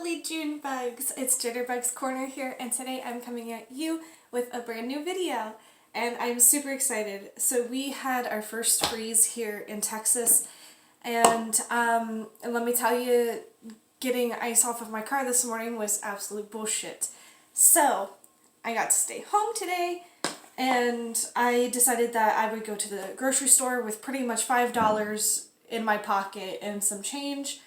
lovely June bugs. It's Jitterbugs Corner here, and today I'm coming at you with a brand new video, and I'm super excited. So we had our first freeze here in Texas, and let me tell you, getting ice off of my car this morning was absolute bullshit. So I got to stay home today, and I decided that I would go to the grocery store with pretty much $5 in my pocket and some change,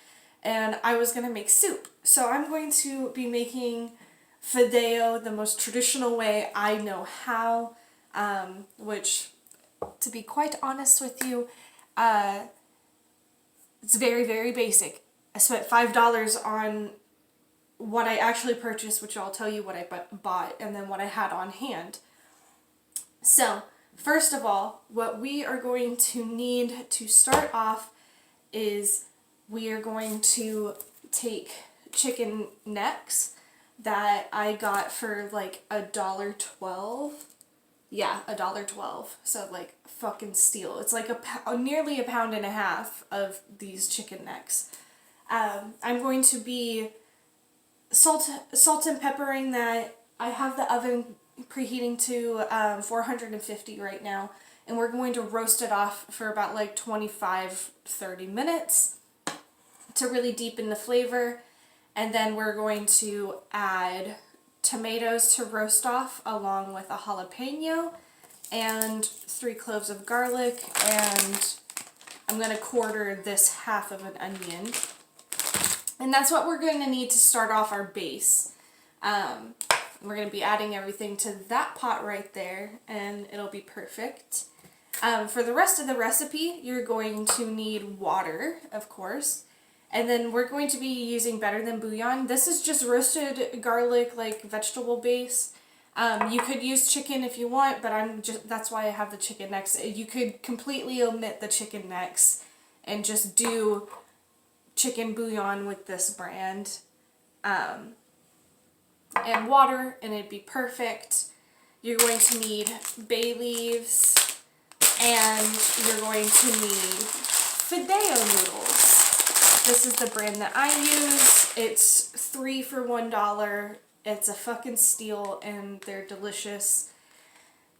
and I was going to make soup. So I'm going to be making fideo the most traditional way I know how, which, to be quite honest with you, it's very, very basic. I spent $5 on what I actually purchased, which I'll tell you what I bought, and then what I had on hand. So, first of all, what we are going to need to start off is we are going to take chicken necks that I got for like $1.12. Yeah, $1.12. So like fucking steal. It's like nearly £1.50 pounds of these chicken necks. I'm going to be salt and peppering that. I have the oven preheating to 450 right now, and we're going to roast it off for about like 25-30 minutes to really deepen the flavor. And then we're going to add tomatoes to roast off along with a jalapeno and 3 cloves of garlic, and I'm going to quarter this half of an onion. And that's what we're going to need to start off our base. We're going to be adding everything to that pot right there, and it'll be perfect. For the rest of the recipe, you're going to need water, of course. And then we're going to be using Better Than Bouillon. This is just roasted garlic, like vegetable base. You could use chicken if you want, but that's why I have the chicken necks. You could completely omit the chicken necks and just do chicken bouillon with this brand. And water, and it'd be perfect. You're going to need bay leaves, and you're going to need fideo noodles. This is the brand that I use. It's 3 for $1. It's a fucking steal, and they're delicious.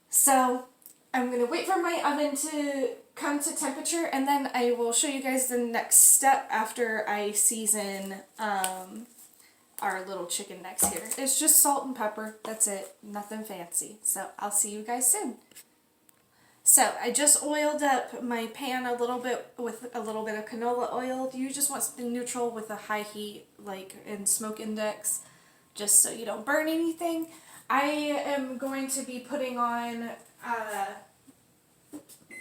So I'm going to wait for my oven to come to temperature, and then I will show you guys the next step after I season our little chicken necks here. It's just salt and pepper. That's it. Nothing fancy. So I'll see you guys soon. So I just oiled up my pan a little bit with a little bit of canola oil. You just want something neutral with a high heat, like in smoke index, just so you don't burn anything. I am going to be putting on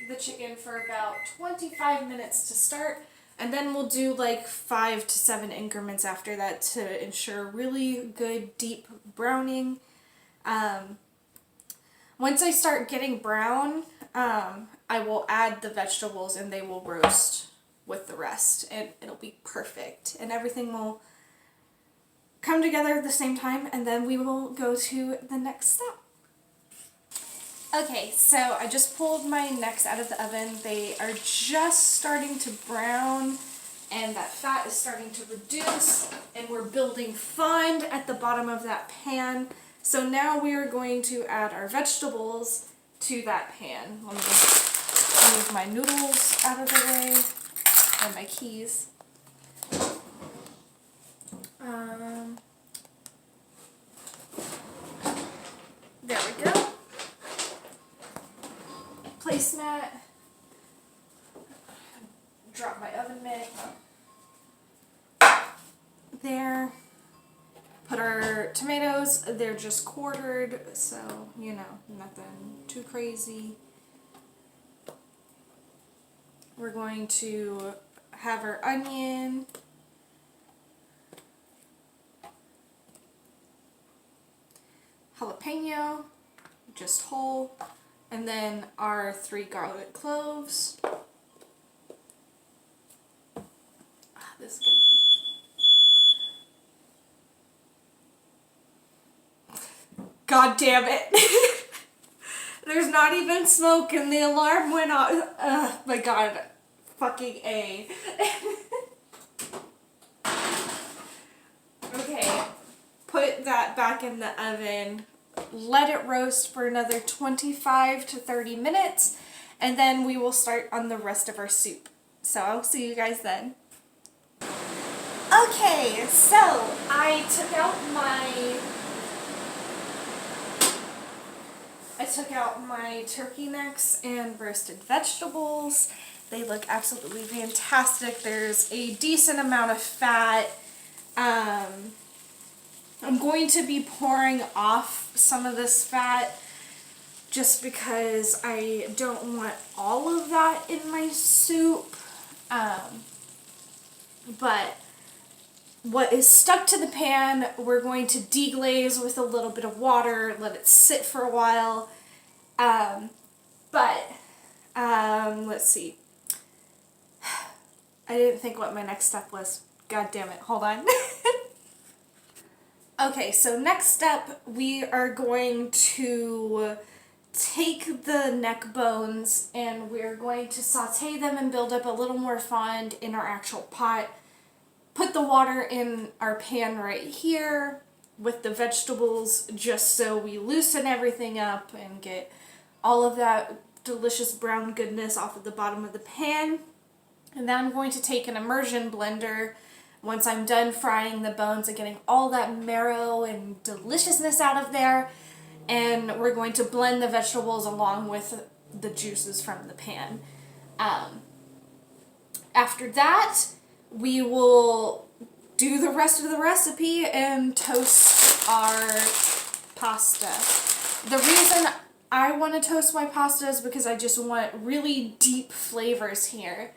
the chicken for about 25 minutes to start, and then we'll do like 5 to 7 increments after that to ensure really good deep browning. Once I start getting brown, I will add the vegetables and they will roast with the rest, and it'll be perfect, and everything will come together at the same time, and then we will go to the next step. Okay, so I just pulled my necks out of the oven. They are just starting to brown, and that fat is starting to reduce, and we're building fond at the bottom of that pan. So now we are going to add our vegetables to that pan. Let me just move my noodles out of the way, and my keys. There we go. Placemat. Drop my oven mitt. There. Put our tomatoes. They're just quartered, so, you know, nothing too crazy. We're going to have our onion. Jalapeno, just whole. And then our 3 garlic cloves. This is good. God damn it. There's not even smoke and the alarm went off. My God. Fucking A. Okay, that back in the oven, let it roast for another 25 to 30 minutes, and then we will start on the rest of our soup. So I'll see you guys then. Okay, so I took out my turkey necks and roasted vegetables. They look absolutely fantastic. There's a decent amount of fat. I'm going to be pouring off some of this fat just because I don't want all of that in my soup. But what is stuck to the pan, we're going to deglaze with a little bit of water, let it sit for a while. Let's see. I didn't think what my next step was. God damn it. Hold on. Okay, so next step, we are going to take the neck bones and we're going to saute them and build up a little more fond in our actual pot. Put the water in our pan right here with the vegetables just so we loosen everything up and get all of that delicious brown goodness off of the bottom of the pan. And then I'm going to take an immersion blender once I'm done frying the bones and getting all that marrow and deliciousness out of there. And we're going to blend the vegetables along with the juices from the pan. After that, we will do the rest of the recipe and toast our pasta. The reason I want to toast my pasta is because I just want really deep flavors here.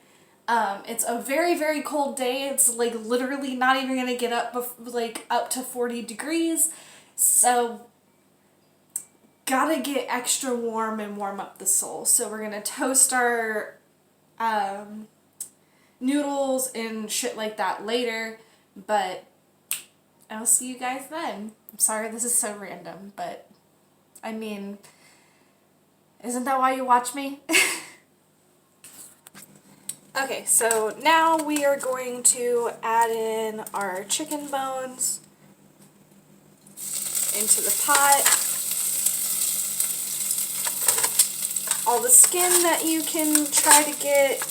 It's a very, very cold day. It's like literally not even going to get up to 40 degrees. So gotta get extra warm and warm up the soul. So we're going to toast our noodles and shit like that later, but I'll see you guys then. I'm sorry this is so random, but I mean, isn't that why you watch me? Okay, so now we are going to add in our chicken bones into the pot. All the skin that you can try to get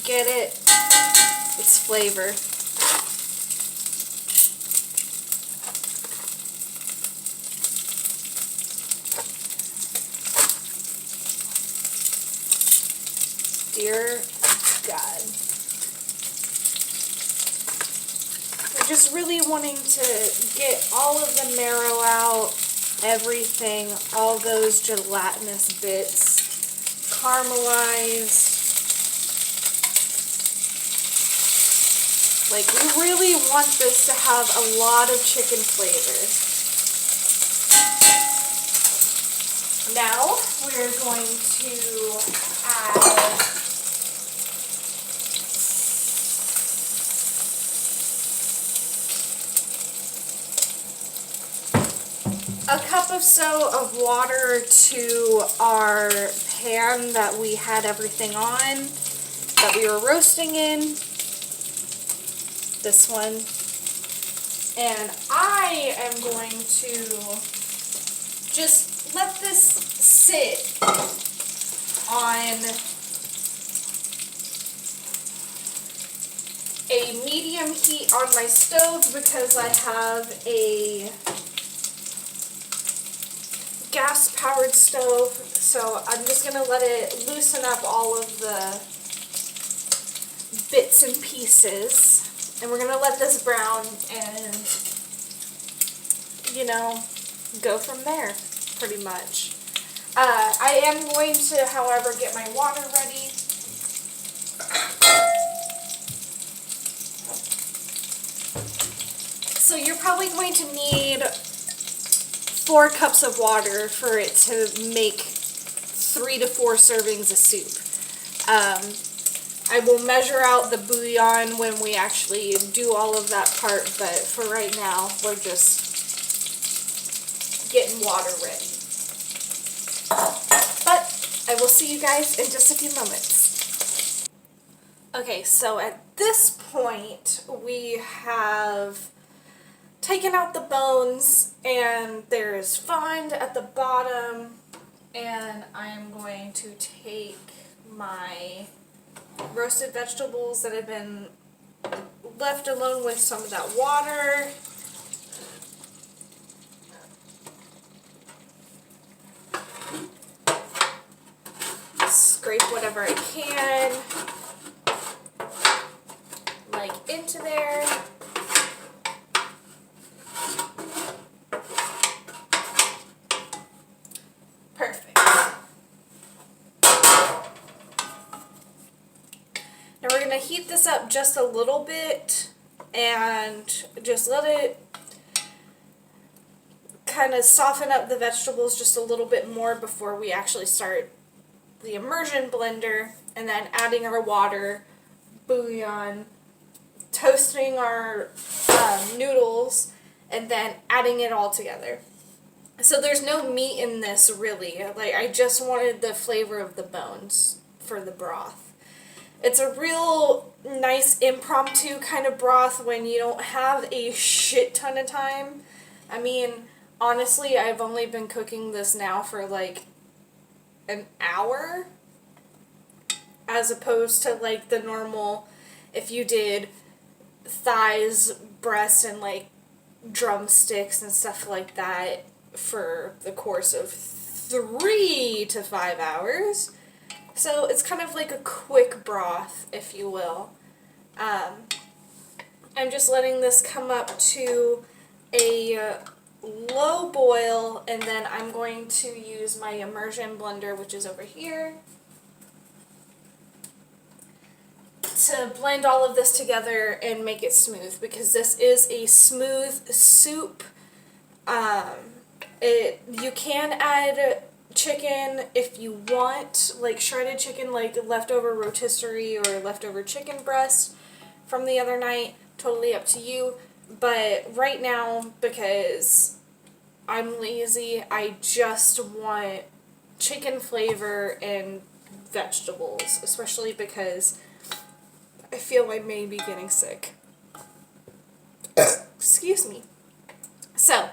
it. It's flavor. Dear God. We're just really wanting to get all of the marrow out, everything, all those gelatinous bits, caramelized. Like, we really want this to have a lot of chicken flavor. Now, we're going to add a cup or so of water to our pan that we had everything on, that we were roasting in. This one. And I am going to just let this sit on a medium heat on my stove because I have a gas-powered stove, so I'm just going to let it loosen up all of the bits and pieces, and we're going to let this brown and, you know, go from there, pretty much. I am going to, however, get my water ready. So you're probably going to need 4 cups of water for it to make 3 to 4 servings of soup. I will measure out the bouillon when we actually do all of that part, but for right now, we're just getting water ready. But I will see you guys in just a few moments. Okay, so at this point, we have taken out the bones, and there's fond at the bottom, and I'm going to take my roasted vegetables that have been left alone with some of that water. Scrape whatever I can, like, into there. Perfect. Now we're going to heat this up just a little bit and just let it kind of soften up the vegetables just a little bit more before we actually start the immersion blender, and then adding our water, bouillon, toasting our noodles, and then adding it all together. So there's no meat in this really. Like, I just wanted the flavor of the bones for the broth. It's a real nice impromptu kind of broth when you don't have a shit ton of time. I mean, honestly, I've only been cooking this now for like an hour, as opposed to like the normal, if you did thighs, breasts, and like drumsticks and stuff like that for the course of 3 to 5 hours. So it's kind of like a quick broth, if you will. I'm just letting this come up to a low boil, and then I'm going to use my immersion blender, which is over here, to blend all of this together and make it smooth, because this is a smooth soup. You can add chicken if you want, like shredded chicken, like leftover rotisserie or leftover chicken breast from the other night. Totally up to you. But right now, because I'm lazy, I just want chicken flavor and vegetables, especially because I feel I may be getting sick. Excuse me. So,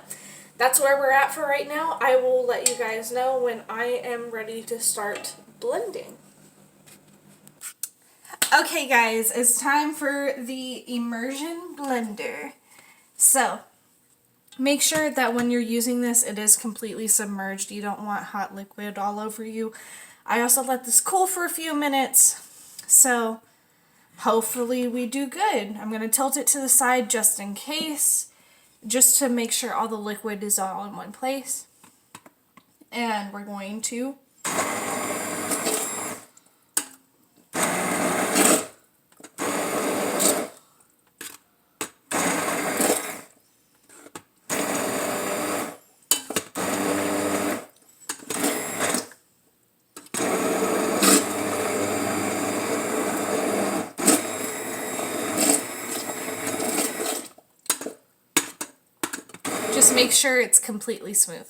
that's where we're at for right now. I will let you guys know when I am ready to start blending. Okay guys, it's time for the immersion blender. So, make sure that when you're using this, it is completely submerged. You don't want hot liquid all over you. I also let this cool for a few minutes, so hopefully we do good. I'm going to tilt it to the side just in case, just to make sure all the liquid is all in one place. And we're going to just make sure it's completely smooth.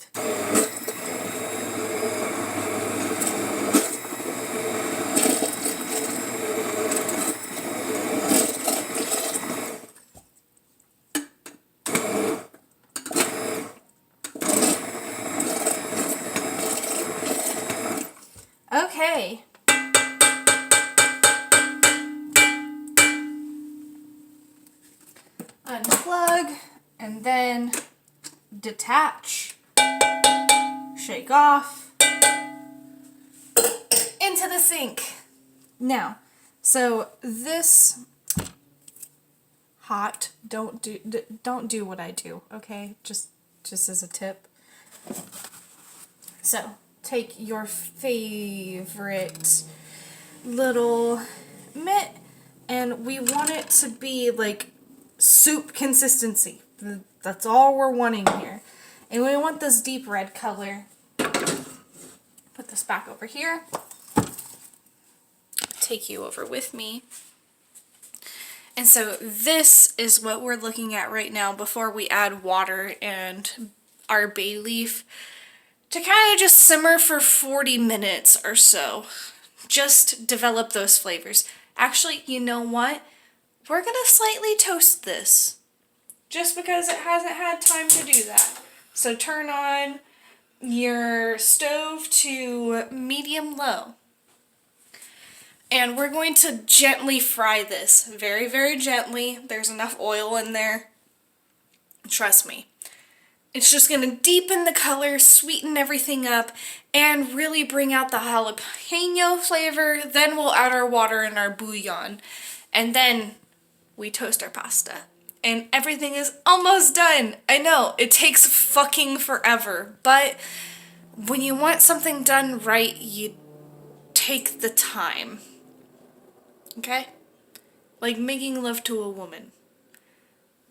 Okay. Unplug, and then detach, shake off, into the sink. Now, so this hot, don't do what I do, okay? Just as a tip. So, take your favorite little mitt, and we want it to be like soup consistency. That's all we're wanting here. And we want this deep red color. Put this back over here. Take you over with me. And so this is what we're looking at right now before we add water and our bay leaf, to kind of just simmer for 40 minutes or so. Just develop those flavors. Actually, you know what? We're going to slightly toast this. just because it hasn't had time to do that. So turn on your stove to medium-low. And we're going to gently fry this. Very, very gently. There's enough oil in there. Trust me. It's just going to deepen the color, sweeten everything up, and really bring out the jalapeno flavor. Then we'll add our water and our bouillon. And then we toast our pasta. And everything is almost done. I know, it takes fucking forever. But when you want something done right, you take the time. Okay? Like making love to a woman.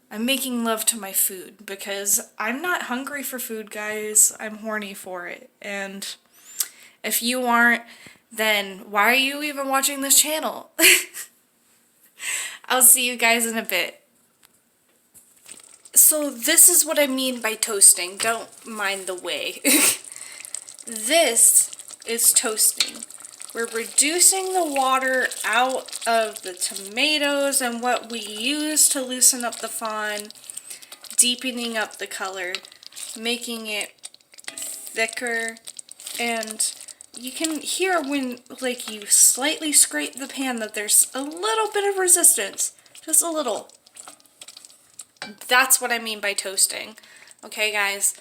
I'm making love to my food because I'm not hungry for food, guys. I'm horny for it. And if you aren't, then why are you even watching this channel? I'll see you guys in a bit. So this is what I mean by toasting. Don't mind the way. This is toasting. We're reducing the water out of the tomatoes and what we use to loosen up the fond, deepening up the color, making it thicker, and you can hear when like you slightly scrape the pan that there's a little bit of resistance, just a little. That's what I mean by toasting. Okay, guys?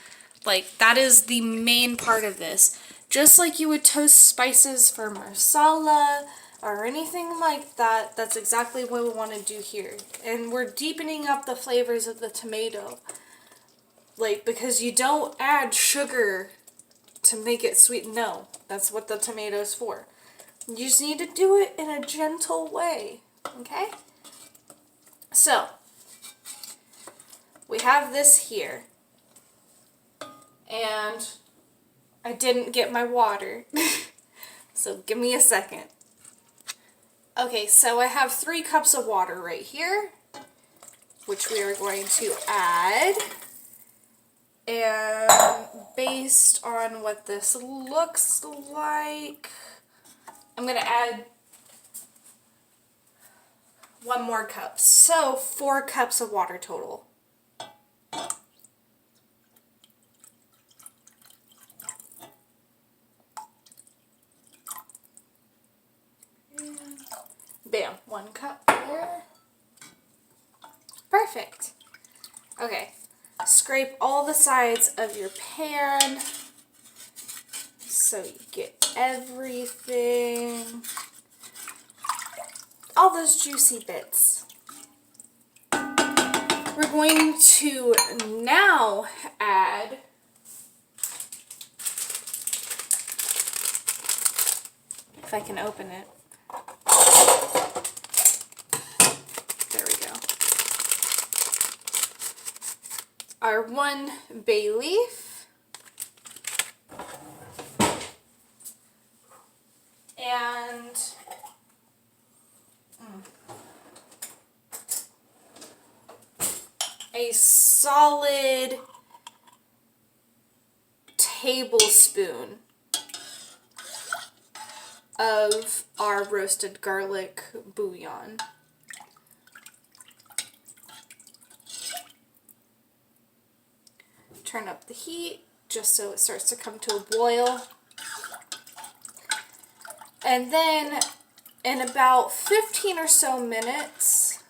Like, that is the main part of this. Just like you would toast spices for marsala or anything like that, that's exactly what we want to do here. And we're deepening up the flavors of the tomato. Like, because you don't add sugar to make it sweet. No, that's what the tomato's for. You just need to do it in a gentle way. Okay? So, we have this here. And I didn't get my water, so give me a second. Okay, so I have 3 cups of water right here, which we are going to add. And based on what this looks like, I'm going to add 1 more cup. So 4 cups of water total. Bam, 1 cup there. Perfect. Okay, scrape all the sides of your pan so you get everything, all those juicy bits. We're going to now add if I can open it. There we go. Our 1 bay leaf. And a solid tablespoon of our roasted garlic bouillon. Turn up the heat just so it starts to come to a boil. And then in about 15 or so minutes,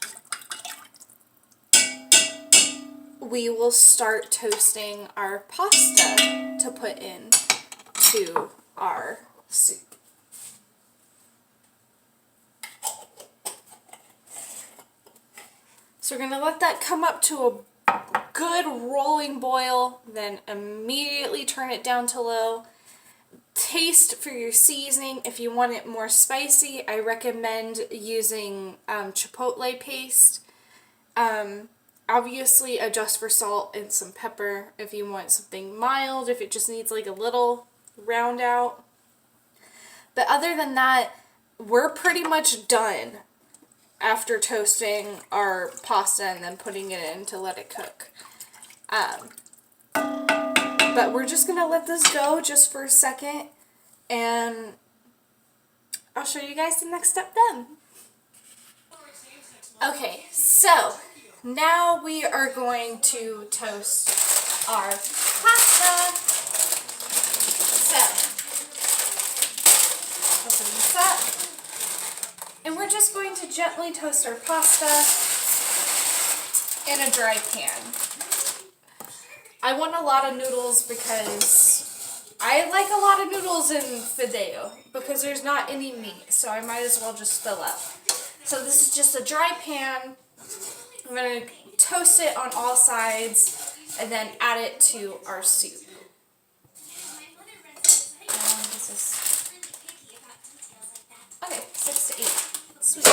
we will start toasting our pasta to put in to our soup. So we're going to let that come up to a good rolling boil, then immediately turn it down to low. Taste for your seasoning. If you want it more spicy, I recommend using chipotle paste. Obviously adjust for salt and some pepper if you want something mild, if it just needs like a little round out. But other than that, we're pretty much done after toasting our pasta and then putting it in to let it cook. But we're just gonna let this go just for a second, and I'll show you guys the next step then. Okay, so now we are going to toast our pasta. So, open this up. And we're just going to gently toast our pasta in a dry pan. I want a lot of noodles because I like a lot of noodles in fideo because there's not any meat, so I might as well just fill up. So this is just a dry pan. I'm going to toast it on all sides and then add it to our soup. And this is, okay, 6 to 8. Sweet.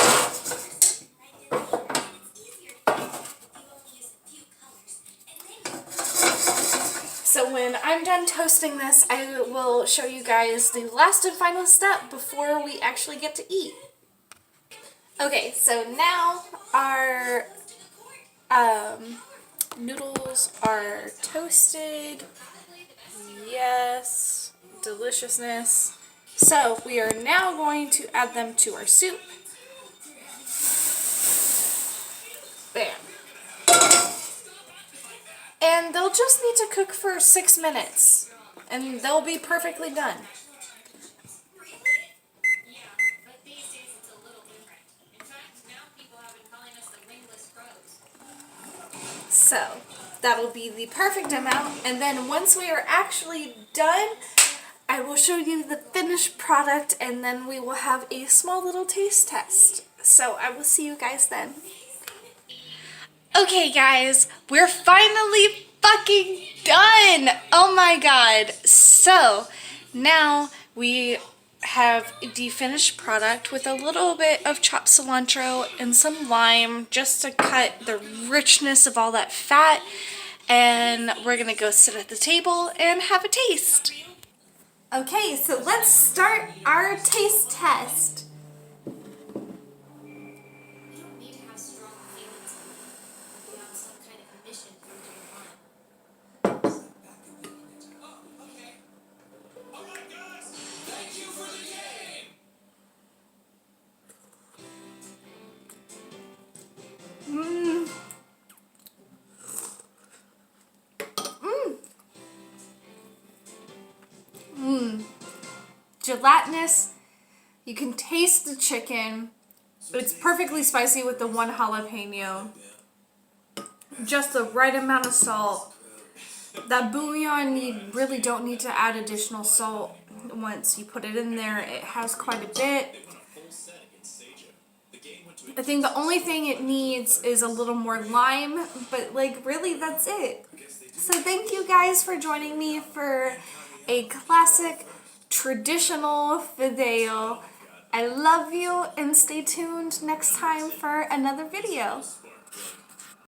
So when I'm done toasting this, I will show you guys the last and final step before we actually get to eat. Okay, so now our noodles are toasted. Yes, deliciousness. So we are now going to add them to our soup. Bam. And they'll just need to cook for 6 minutes, and they'll be perfectly done. So that'll be the perfect amount, and then once we are actually done, I will show you the finished product, and then we will have a small little taste test. So I will see you guys then. Okay guys, we're finally fucking done! Oh my god. So now we have the finished product with a little bit of chopped cilantro and some lime just to cut the richness of all that fat, and we're gonna go sit at the table and have a taste. Okay, so let's start our taste test. Gelatinous. You can taste the chicken. It's perfectly spicy with the 1 jalapeno. Just the right amount of salt. That bouillon, you really don't need to add additional salt once you put it in there. It has quite a bit. I think the only thing it needs is a little more lime, but like really that's it. So thank you guys for joining me for a classic traditional fideo. I love you, and stay tuned next time for another video.